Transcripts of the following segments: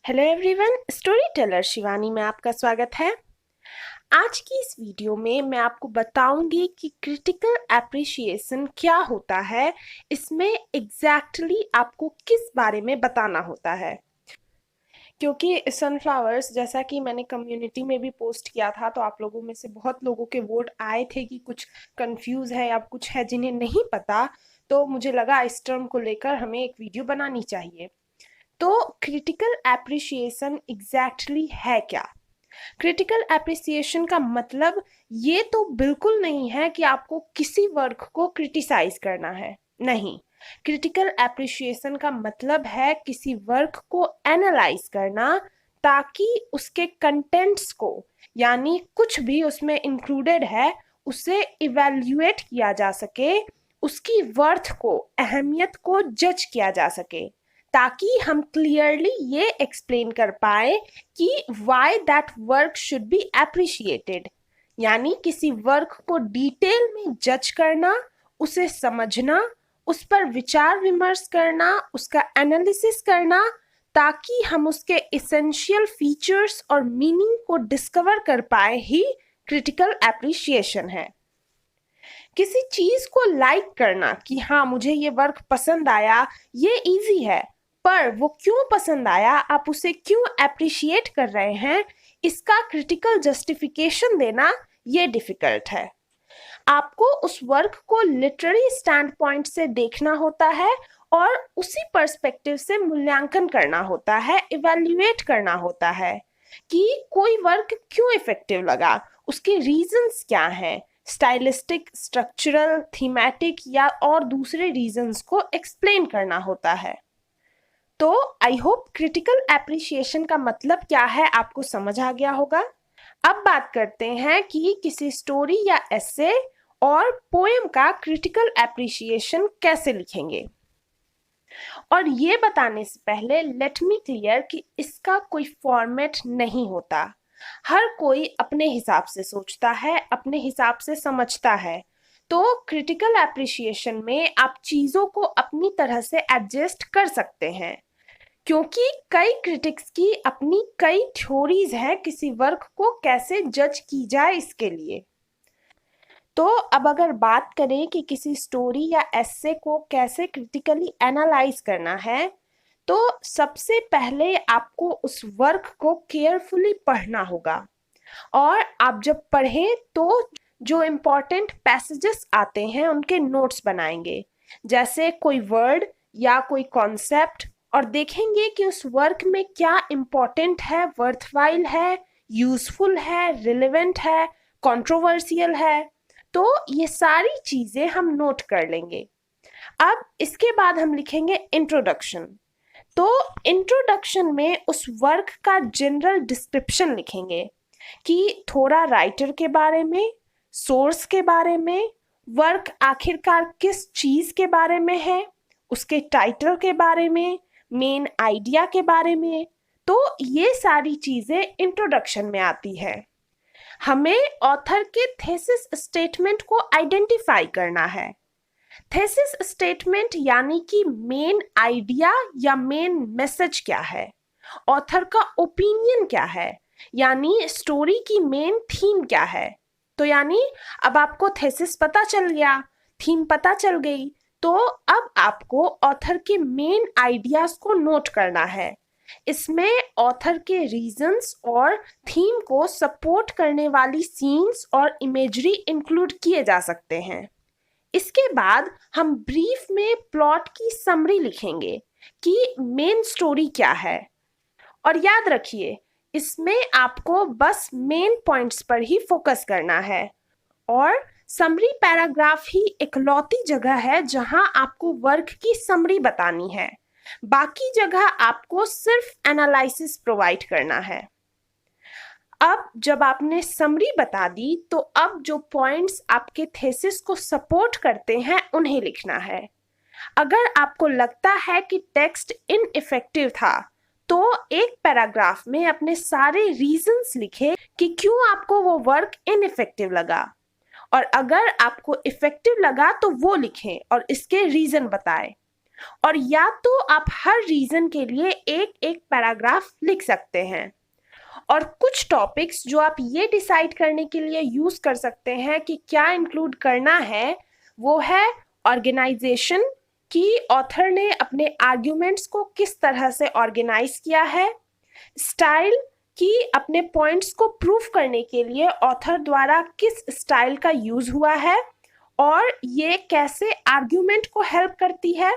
Hello everyone, story teller Shivani में आपका स्वागत है। आज की इस वीडियो में मैं आपको बताऊंगी कि क्रिटिकल एप्रिसिएशन क्या होता है। इसमें एग्जैक्टली आपको किस बारे में बताना होता है, क्योंकि सनफ्लावर्स, जैसा कि मैंने कम्युनिटी में भी पोस्ट किया था, तो आप लोगों में से बहुत लोगों के वोट आए थे कि कुछ कंफ्यूज है या कुछ है जिन्हें नहीं पता। तो मुझे लगा इस टर्म को लेकर हमें एक वीडियो बनानी चाहिए। तो क्रिटिकल एप्रिसिएशन एग्जैक्टली है क्या? क्रिटिकल एप्रिसिएशन का मतलब ये तो बिल्कुल नहीं है कि आपको किसी वर्क को क्रिटिसाइज करना है। नहीं, क्रिटिकल एप्रिसिएशन का मतलब है किसी वर्क को एनालाइज करना, ताकि उसके कंटेंट्स को, यानी कुछ भी उसमें इंक्लूडेड है, उसे इवेल्युएट किया जा सके, उसकी वर्थ को, अहमियत को जज किया जा सके, ताकि हम क्लियरली ये एक्सप्लेन कर पाए कि why that work should be appreciated. यानी किसी वर्क को डिटेल में जज करना, उसे समझना, उस पर विचार विमर्श करना, उसका एनालिसिस करना, ताकि हम उसके इसेंशियल फीचर्स और मीनिंग को डिस्कवर कर पाए, ही क्रिटिकल एप्रिशिएशन है। किसी चीज को लाइक करना कि हाँ मुझे ये वर्क पसंद आया, ये इजी है, पर वो क्यों पसंद आया, आप उसे क्यों अप्रिशिएट कर रहे हैं, इसका क्रिटिकल जस्टिफिकेशन देना ये डिफिकल्ट है। आपको उस वर्क को लिटरेरी स्टैंड पॉइंट से देखना होता है और उसी पर्सपेक्टिव से मूल्यांकन करना होता है, इवैल्यूएट करना होता है कि कोई वर्क क्यों इफेक्टिव लगा, उसके रीजंस क्या हैं, स्टाइलिस्टिक, स्ट्रक्चरल, थीमेटिक या और दूसरे रीजंस को एक्सप्लेन करना होता है। तो आई होप क्रिटिकल एप्रिसिएशन का मतलब क्या है आपको समझ आ गया होगा। अब बात करते हैं कि किसी स्टोरी या एसे और पोएम का क्रिटिकल एप्रिसिएशन कैसे लिखेंगे। और ये बताने से पहले लेट मी क्लियर कि इसका कोई फॉर्मेट नहीं होता। हर कोई अपने हिसाब से सोचता है, अपने हिसाब से समझता है। तो क्रिटिकल एप्रिसिएशन में आप चीजों को अपनी तरह से एडजस्ट कर सकते हैं, क्योंकि कई क्रिटिक्स की अपनी कई थ्योरीज हैं किसी वर्क को कैसे जज की जाए इसके लिए। तो अब अगर बात करें कि किसी स्टोरी या एस्से को कैसे क्रिटिकली एनालाइज करना है, तो सबसे पहले आपको उस वर्क को केयरफुली पढ़ना होगा। और आप जब पढ़ें तो जो इम्पोर्टेंट पैसेजेस आते हैं उनके नोट्स बनाएंगे, जैसे कोई वर्ड या कोई कॉन्सेप्ट, और देखेंगे कि उस वर्क में क्या इम्पोर्टेंट है, वर्थवाइल है, यूजफुल है, रिलेवेंट है, कंट्रोवर्शियल है। तो ये सारी चीजें हम नोट कर लेंगे। अब इसके बाद हम लिखेंगे इंट्रोडक्शन। तो इंट्रोडक्शन में उस वर्क का जनरल डिस्क्रिप्शन लिखेंगे कि थोड़ा राइटर के बारे में, सोर्स के बारे में, वर्क आखिरकार किस चीज के बारे में है, उसके टाइटल के बारे में, मेन आइडिया के बारे में। तो ये सारी चीजें इंट्रोडक्शन में आती है। हमें ऑथर के थेसिस स्टेटमेंट को आइडेंटिफाई करना है। थेसिस स्टेटमेंट यानी कि मेन आइडिया या मेन मैसेज क्या है, ऑथर का ओपिनियन क्या है, यानी स्टोरी की मेन थीम क्या है। तो यानी अब आपको थेसिस पता चल गया, थीम पता चल गई, तो अब आपको ऑथर के मेन आइडियाज को नोट करना है। इसमें ऑथर के रीजंस और थीम को सपोर्ट करने वाली सीन्स और इमेजरी इंक्लूड किए जा सकते हैं। इसके बाद हम ब्रीफ में प्लॉट की समरी लिखेंगे कि मेन स्टोरी क्या है। और याद रखिए, इसमें आपको बस मेन पॉइंट्स पर ही फोकस करना है, और समरी पैराग्राफ ही इकलौती जगह है जहां आपको वर्क की समरी बतानी है। बाकी जगह आपको सिर्फ एनालिसिस प्रोवाइड करना है। अब जब आपने समरी बता दी, तो अब जो पॉइंट्स आपके थेसिस को सपोर्ट करते हैं उन्हें लिखना है। अगर आपको लगता है कि टेक्स्ट इनइफेक्टिव था, तो एक पैराग्राफ में अपने सारे रीजंस लिखे कि क्यों आपको वो वर्क इनइफेक्टिव लगा, और अगर आपको इफेक्टिव लगा तो वो लिखें और इसके रीजन बताएं। और या तो आप हर रीजन के लिए एक एक पैराग्राफ लिख सकते हैं। और कुछ टॉपिक्स जो आप ये डिसाइड करने के लिए यूज कर सकते हैं कि क्या इंक्लूड करना है, वो है ऑर्गेनाइजेशन, कि ऑथर ने अपने आर्ग्यूमेंट्स को किस तरह से ऑर्गेनाइज किया है, स्टाइल, कि अपने पॉइंट्स को प्रूफ करने के लिए ऑथर द्वारा किस स्टाइल का यूज हुआ है और ये कैसे आर्ग्यूमेंट को हेल्प करती है,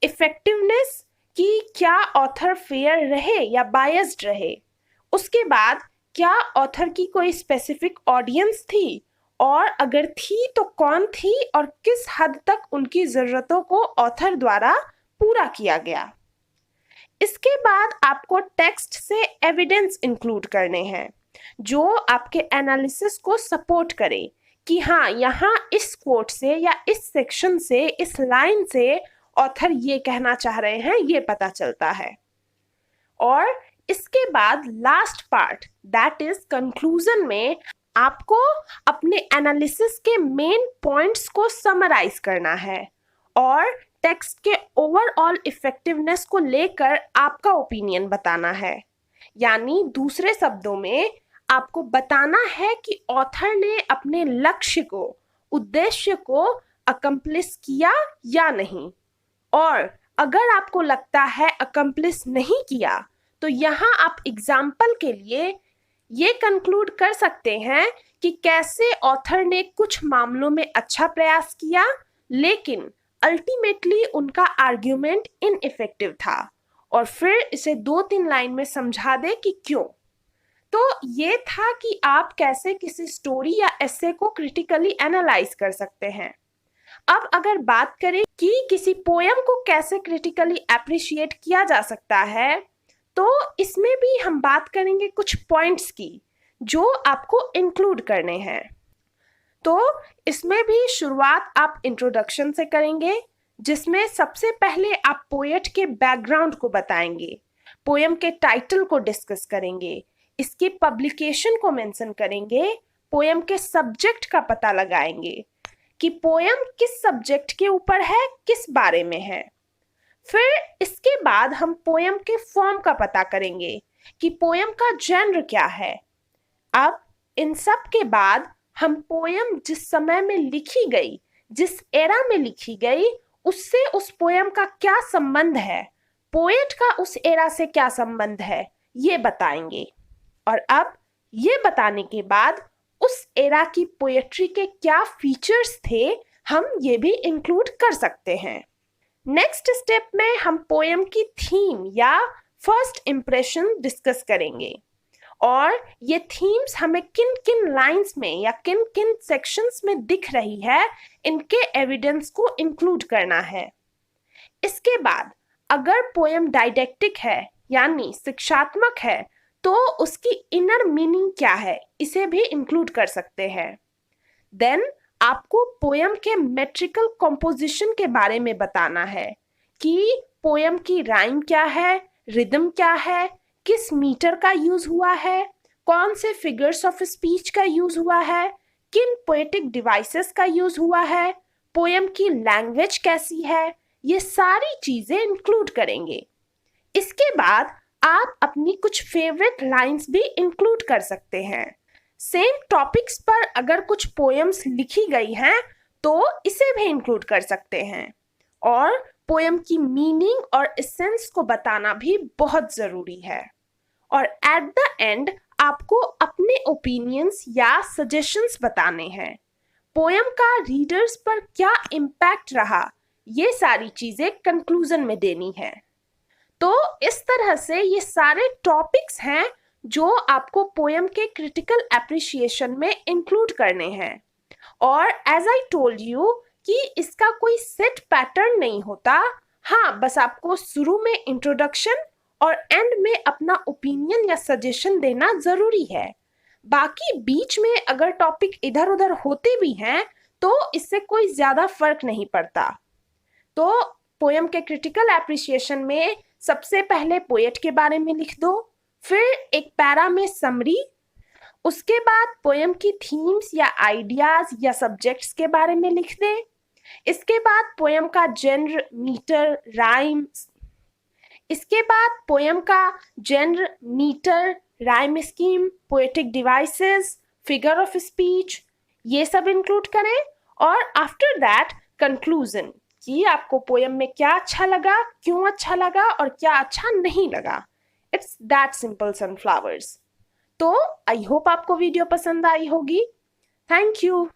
इफेक्टिवनेस, कि क्या ऑथर फेयर रहे या बायस्ड रहे, उसके बाद क्या ऑथर की कोई स्पेसिफिक ऑडियंस थी और अगर थी तो कौन थी और किस हद तक उनकी ज़रूरतों को ऑथर द्वारा पूरा किया गया। इसके बाद आपको टेक्स्ट से एविडेंस इंक्लूड करने हैं जो आपके एनालिसिस को सपोर्ट करे कि हाँ, यहाँ इस कोट से या इस सेक्शन से, इस लाइन से ऑथर ये कहना चाह रहे हैं, ये पता चलता है। और इसके बाद last part, that is conclusion में आपको अपने एनालिसिस के मेन पॉइंट्स को समराइज करना है और टेक्स्ट के ओवरऑल इफेक्टिवनेस को लेकर आपका ओपिनियन बताना है। यानी दूसरे शब्दों में आपको बताना है कि ऑथर ने अपने लक्ष्य को, उद्देश्य को अकम्प्लिश किया या नहीं, और अगर आपको लगता है अकम्प्लिश नहीं किया तो यहाँ आप एग्जाम्पल के लिए ये कंक्लूड कर सकते हैं कि कैसे ऑथर ने कुछ मामलों में अच्छा प्रयास किया लेकिन अल्टीमेटली उनका आर्ग्यूमेंट इनइफेक्टिव था, और फिर इसे 2-3 लाइन में समझा दे कि क्यों। तो ये था कि आप कैसे किसी स्टोरी या एसे को क्रिटिकली एनालाइज कर सकते हैं। अब अगर बात करें कि किसी पोयम को कैसे क्रिटिकली अप्रिशिएट किया जा सकता है, तो इसमें भी हम बात करेंगे कुछ पॉइंट्स की जो आपको इंक्लूड करने हैं। तो इसमें भी शुरुआत आप इंट्रोडक्शन से करेंगे, जिसमें सबसे पहले आप पोएट के बैकग्राउंड को बताएंगे, पोयम के टाइटल को डिस्कस करेंगे, इसके पब्लिकेशन को मेंशन करेंगे, पोयम के सब्जेक्ट का पता लगाएंगे कि पोयम किस सब्जेक्ट के ऊपर है, किस बारे में है। फिर इसके बाद हम पोयम के फॉर्म का पता करेंगे कि पोयम का जेनर क्या है। अब इन सब के बाद हम पोयम जिस समय में लिखी गई, जिस एरा में लिखी गई, उससे उस पोयम का क्या संबंध है, पोएट का उस एरा से क्या संबंध है, ये बताएंगे। और अब ये बताने के बाद उस एरा की पोएट्री के क्या फीचर्स थे, हम ये भी इंक्लूड कर सकते हैं। नेक्स्ट स्टेप में हम पोयम की थीम या फर्स्ट इंप्रेशन डिस्कस करेंगे और ये थीम्स हमें किन किन लाइंस में या किन किन सेक्शंस में दिख रही है, इनके एविडेंस को इंक्लूड करना है। इसके बाद अगर पोयम डाइडेक्टिक है यानी शिक्षात्मक है तो उसकी इनर मीनिंग क्या है, इसे भी इंक्लूड कर सकते हैं। देन आपको पोयम के मेट्रिकल कंपोजिशन के बारे में बताना है कि पोयम की राइम क्या है, रिदम क्या है, किस मीटर का यूज हुआ है, कौन से फिगर्स ऑफ स्पीच का यूज हुआ है, किन पोएटिक डिवाइसेस का यूज हुआ है, पोयम की लैंग्वेज कैसी है, ये सारी चीजें इंक्लूड करेंगे। इसके बाद आप अपनी कुछ फेवरेट लाइंस भी इंक्लूड कर सकते हैं। सेम टॉपिक्स पर अगर कुछ पोएम्स लिखी गई हैं तो इसे भी इंक्लूड कर सकते हैं। और पोएम की मीनिंग और एसेंस को बताना भी बहुत ज़रूरी है। और एट द एंड आपको अपने ओपिनियंस या सजेशंस बताने हैं। पोएम का रीडर्स पर क्या इम्पैक्ट रहा, ये सारी चीज़ें कंक्लूजन में देनी है। तो इस तरह से ये सारे टॉपिक्स हैं जो आपको पोयम के क्रिटिकल एप्रिसिएशन में इंक्लूड करने हैं। और एज आई टोल्ड यू कि इसका कोई सेट पैटर्न नहीं होता। हाँ, बस आपको शुरू में इंट्रोडक्शन और एंड में अपना ओपिनियन या सजेशन देना ज़रूरी है। बाकी बीच में अगर टॉपिक इधर उधर होते भी हैं तो इससे कोई ज़्यादा फर्क नहीं पड़ता। तो पोयम के क्रिटिकल एप्रिसिएशन में सबसे पहले पोएट के बारे में लिख दो, फिर एक पैरा में समरी, उसके बाद पोयम की थीम्स या आइडियाज या सब्जेक्ट्स के बारे में लिख दें, इसके बाद पोयम का जेनर, मीटर, राइम, इसके बाद पोयम का genre, metre, rhyme scheme, poetic devices, figure of speech, ये सब इंक्लूड करें। और आफ्टर दैट कंक्लूजन, कि आपको पोयम में क्या अच्छा लगा, क्यों अच्छा लगा और क्या अच्छा नहीं लगा। It's that simple sunflowers. तो आई होप आपको वीडियो पसंद आई होगी। Thank you.